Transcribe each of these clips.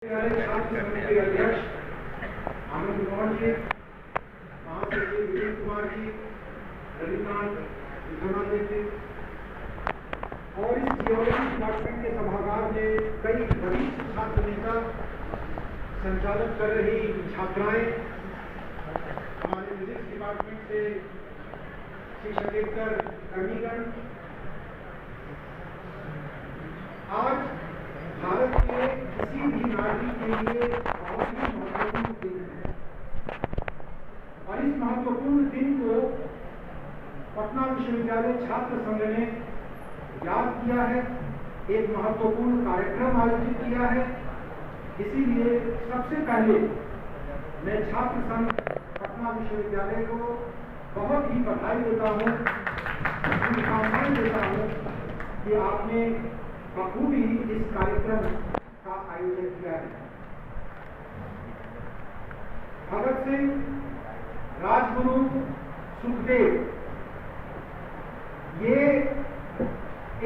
छात्र संघ के अध्यक्ष आनंद मोहन जी, महासचिव विजय कुमार जी, रविकांत विश्वनाथ जी और इस जियोलॉजी डिपार्टमेंट के सभागार में कई वरिष्ठ छात्र नेता, संचालक कर रही छात्राएं, हमारे फिजिक्स डिपार्टमेंट से शिक्षकेतर कर्मीगण, आज भारत के किसी भी नागरिक के लिए बहुत ही महत्वपूर्ण दिन है और इस महत्वपूर्ण दिन को पटना विश्वविद्यालय छात्र संघ ने याद किया है, एक महत्वपूर्ण कार्यक्रम आयोजित किया है। इसीलिए सबसे पहले मैं छात्र संघ पटना विश्वविद्यालय को बहुत ही बधाई देता हूँ, शुभकामनाएं देता हूँ कि आपने बखूबी इस कार्यक्रम का आयोजन किया है। भगत सिंह, राजगुरु, सुखदेव, ये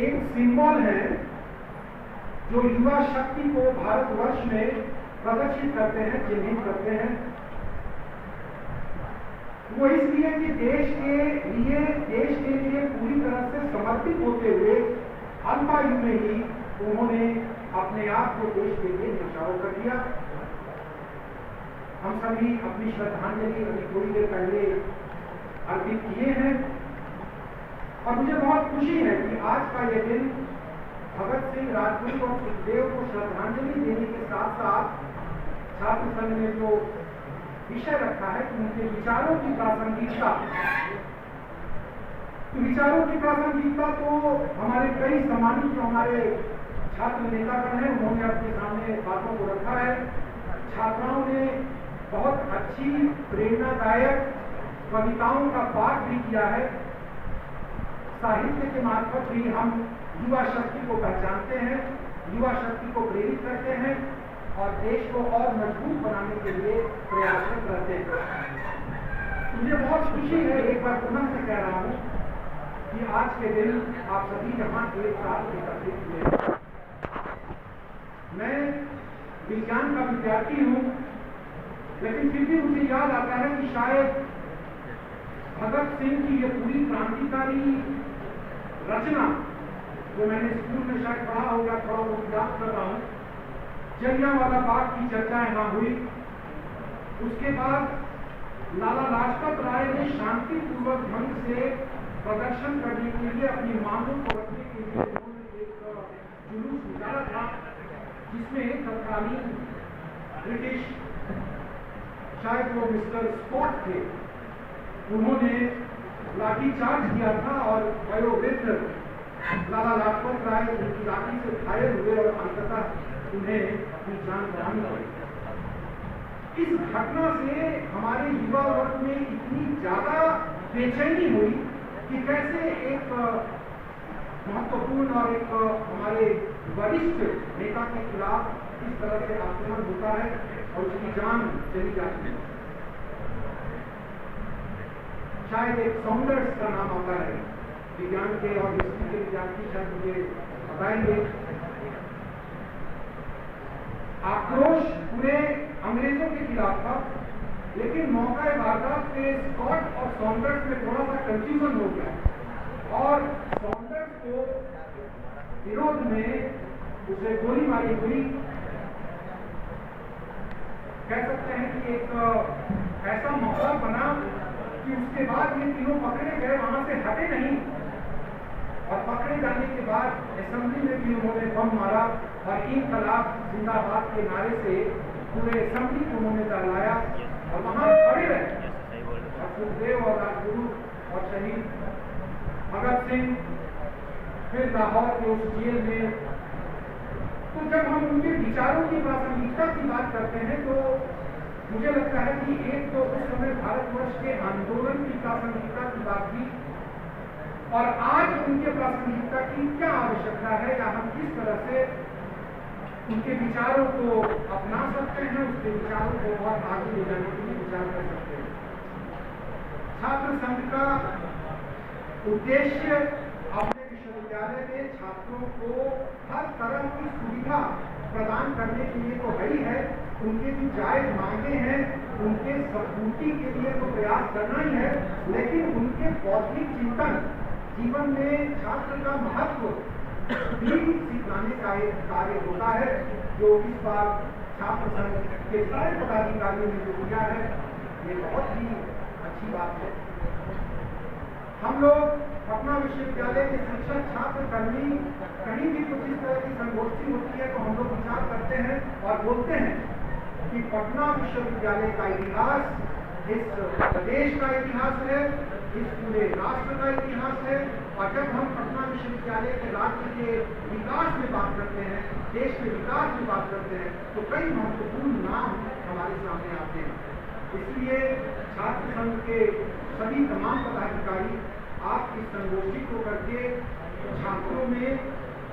एक सिंबल है जो युवा शक्ति को भारतवर्ष में प्रदर्शित करते हैं, चिन्हित करते हैं। वो इसलिए कि देश के लिए पूरी तरह से समर्पित होते हुए अल्पायु में ही उन्होंने अपने आप को देश के लिए न्यौछावर कर दिया। हम सभी अपनी श्रद्धांजलि अभी थोड़ी देर पहले अर्पित किए हैं और मुझे बहुत खुशी है कि आज का यह दिन भगत सिंह, राजगुरु और सुखदेव को श्रद्धांजलि देने के साथ साथ छात्र संघ ने जो विषय रखा है कि उनके विचारों की प्रासंगिकता, विचारों की प्रासंगिकता तो हमारे कई सम्मानित जो हमारे छात्र नेतागण हैं उन्होंने अपने सामने बातों को रखा है। छात्राओं ने बहुत अच्छी प्रेरणादायक कविताओं का पाठ भी किया है। साहित्य के मार्फत भी हम युवा शक्ति को पहचानते हैं, युवा शक्ति को प्रेरित करते हैं और देश को और मजबूत बनाने के लिए प्रयासरत रहते हैं। मुझे बहुत खुशी है, एक बार पुनः से कह रहा हूँ कि आज के दिन आप सभी यहाँ एक साथ एकत्रित हुए। मैं विज्ञान का विद्यार्थी हूँ, लेकिन फिर भी मुझे याद आता है कि शायद भगत सिंह की ये पूरी क्रांतिकारी रचना जो मैंने स्कूल में शायद पढ़ा होगा, थोड़ा बहुत याद कर रहा हूँ, जलियांवाला बाग की चर्चाएं वहां हुई। उसके बाद लाला लाजपत राय ने शांतिपूर्वक ढंग से प्रदर्शन करने के लिए, अपनी मांगों को रखने के लिए उन्होंने एक जुलूस निकाला था जिसमें तत्कालीन ब्रिटिश, शायद वो मिस्टर स्कॉट थे, उन्होंने लाठीचार्ज किया था और वयोवृद्ध लाला लाजपत राय उनकी लाठी से घायल हुए और अंततः उन्हें अपनी जान गंवानी पड़ी। इस घटना से हमारे युवा वर्ग में इतनी ज्यादा बेचैनी हुई कि कैसे एक महत्वपूर्ण और एक हमारे वरिष्ठ नेता के खिलाफ इस तरह से आक्रमण होता है और उसकी जान चली जाती है। शायद एक सॉन्डर्स का नाम आता है, विज्ञान के और हिस्ट्री के विद्यार्थी शायद मुझे बताएंगे। आक्रोश पूरे अंग्रेजों के खिलाफ था, लेकिन मौका वारदात पे स्कॉट और सॉन्डर्स में थोड़ा सा कंफ्यूजन हो गया और सॉन्डर्स को विरोध में उसे गोली मारी हुई। कह सकते हैं कि एक ऐसा माहौल बना कि उसके बाद ये तीनों पकड़े गए, वहां से हटे नहीं और पकड़े जाने के बाद असेंबली में भी उन्होंने बम मारा और इनकलाब जिंदाबाद के नारे से पूरे असेंबली को उन्होंने दहलाया और वहां खड़े रहे। और सुखदेव और राजगुरु और शहीद भगत सिंह फिर लाहौर के उस जेल में। तो जब हम उनके विचारों की प्रासंगिकता की बात करते हैं तो मुझे लगता है कि एक तो उस समय भारतवर्ष के आंदोलन की प्रासंगिकता की बात थी और आज उनके प्रासंगिकता की क्या आवश्यकता है या हम किस तरह से उनके विचारों को अपना सकते हैं, उसके विचारों को और आगे ले जाने के लिए विचार कर सकते हैं। छात्र संघ का उद्देश्य अपने विश्वविद्यालय में छात्रों को हर तरह की सुविधा प्रदान करने के लिए तो है ही है, उनके जो जायज मांगे हैं उनके पूर्ति के लिए तो प्रयास करना ही है, लेकिन उनके बौद्धिक चिंतन, जीवन में छात्र का महत्व भी सिखाने का एक कार्य होता है, जो इस बार छात्र संघ के सारे पदाधिकारियों ने जो किया है ये बहुत ही अच्छी बात है। हम लोग पटना विश्वविद्यालय के शिक्षक छात्र कर्मी कहीं भी कुछ इस तरह की संगोष्ठी होती है तो हम लोग विचार करते हैं और बोलते हैं कि पटना विश्वविद्यालय का इतिहास इस प्रदेश का इतिहास है, इस पूरे राष्ट्र का इतिहास है। और जब हम पटना विश्वविद्यालय के राज्य के विकास में बात करते हैं, देश के विकास में बात करते हैं, तो कई महत्वपूर्ण नाम हमारे सामने आते हैं। इसलिए छात्र संघ के सभी तमाम पदाधिकारी आप इस संगोष्ठी को करके छात्रों में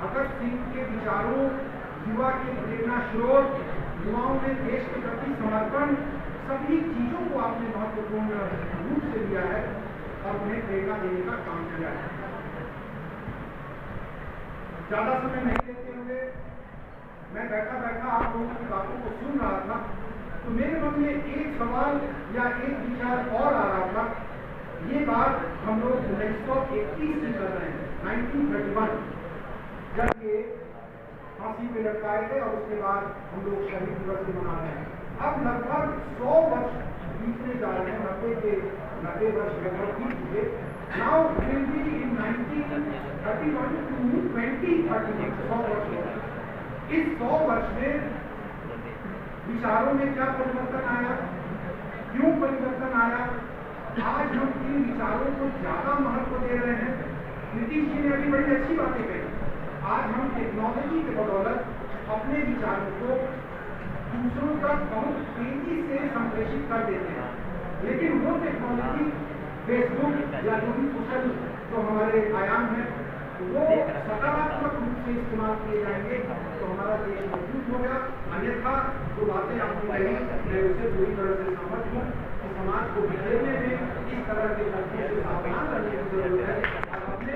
भगत सिंह के विचारों, युवा के प्रेरणा स्रोत, युवाओं में देश के प्रति समर्पण, सभी चीजों को आपने महत्वपूर्ण रूप से लिया है और उन्हें प्रेरणा देने का काम किया है। ज्यादा समय नहीं लेते हुए मैं बैठा बैठा आप लोगों की बातों को सुन रहा था, तो मेरे मन में एक सवाल या एक विचार और आ रहा था। ये बात हम लोग 1931 में कर रहे हैं, 1931, जब ये फांसी पे लटकाए थे और उसके बाद हम लोग शहीद दिवस भी मना रहे हैं। अब लगभग 100 वर्ष बीतने जा रहे हैं, 90 वर्ष लगभग बीत चुके। Now will be in 1931 to 2031, 100 वर्ष हो गए। इस 100 वर्ष में विचारों में क्या परिवर्तन आया, क्यों परिवर्तन आया, आज हम इन विचारों को ज्यादा महत्व दे रहे हैं। नीतीश जी ने अभी बड़ी अच्छी बातें कही। आज हम टेक्नोलॉजी के बदौलत अपने विचारों को दूसरों तक बहुत तेजी से संप्रेषित कर देते हैं, लेकिन वो टेक्नोलॉजी फेसबुक या जो भी सोशल जो हमारे आयाम है वो सकारात्मक रूप से इस्तेमाल किए जाएंगे तो हमारा देश मजबूत होगा। अन्यथा जो बातें आपने कही मैं उसे पूरी तरह से सहमत हूँ कि समाज को बिखेरने में इस तरह के तथ्यों से सावधान रहने की जरूरत है और अपने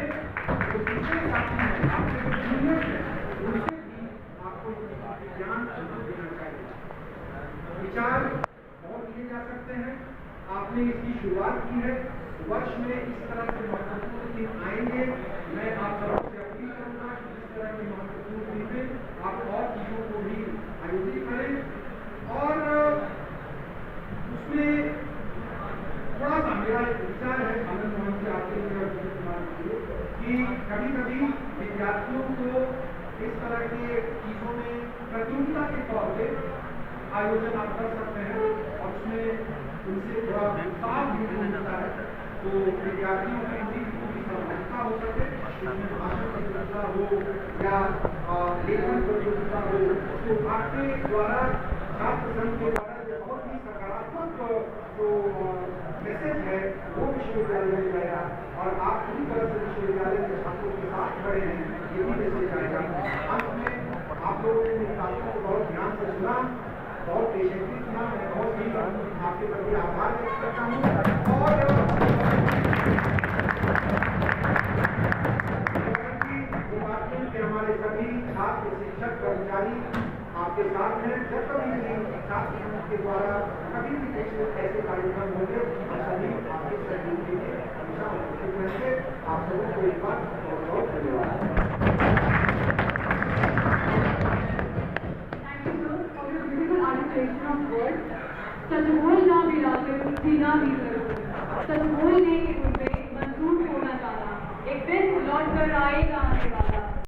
जो दूसरे साथी हैं, आपके जो जूनियर्स हैं, उनसे भी आपको ज्ञान देना चाहिए। विचार बहुत दिए जा सकते हैं, आपने इसकी शुरुआत की है। वर्ष में इस तरह के महत्वपूर्ण दिन आएंगे, मैं आप सबसे अपील करूंगा कि इस तरह की महत्वपूर्ण दिन में आप और चीजों को भी आयोजित करें। और उसमें थोड़ा सा मेरा एक विचार है आनंद मोहन जी आपके लिए कि कभी कभी विद्यार्थियों को इस तरह के चीजों में प्रतियोगिता के तौर पे आयोजन आप कर सकते हैं और उसमें उनसे थोड़ा उत्साह भी मिलता है, तो विद्यार्थियों की पूरी सहभागिता हो सके, उसमें भाषण प्रतियोगिता हो या लेखन प्रतियोगिता हो, तो आपके द्वारा छात्र संघ के द्वारा जो बहुत ही सकारात्मक जो मैसेज है वो विश्वविद्यालय में जाएगा और आप पूरी तरह से विश्वविद्यालय के छात्रों के साथ खड़े हैं, ये भी मैसेज आएगा। अंत में आप लोगों ने इन बातों को बहुत ध्यान से सुना, बहुत पेशेंटली सुना, मैं बहुत ही आपके प्रति आभार व्यक्त करता हूँ। और हमारे सभी छात्र, शिक्षक, कर्मचारी आपके साथ हैं। जब कभी भी छात्र संघ के द्वारा कभी भी ऐसे कार्यक्रम होंगे हम सभी आपके सहयोग के लिए हमेशा उपस्थित रहेंगे। आप सबों को एक बार बहुत बहुत धन्यवाद। सच बोलने के उनपे मंजूर होना चाहना, एक दिन लौट कर आएगा आने वाला।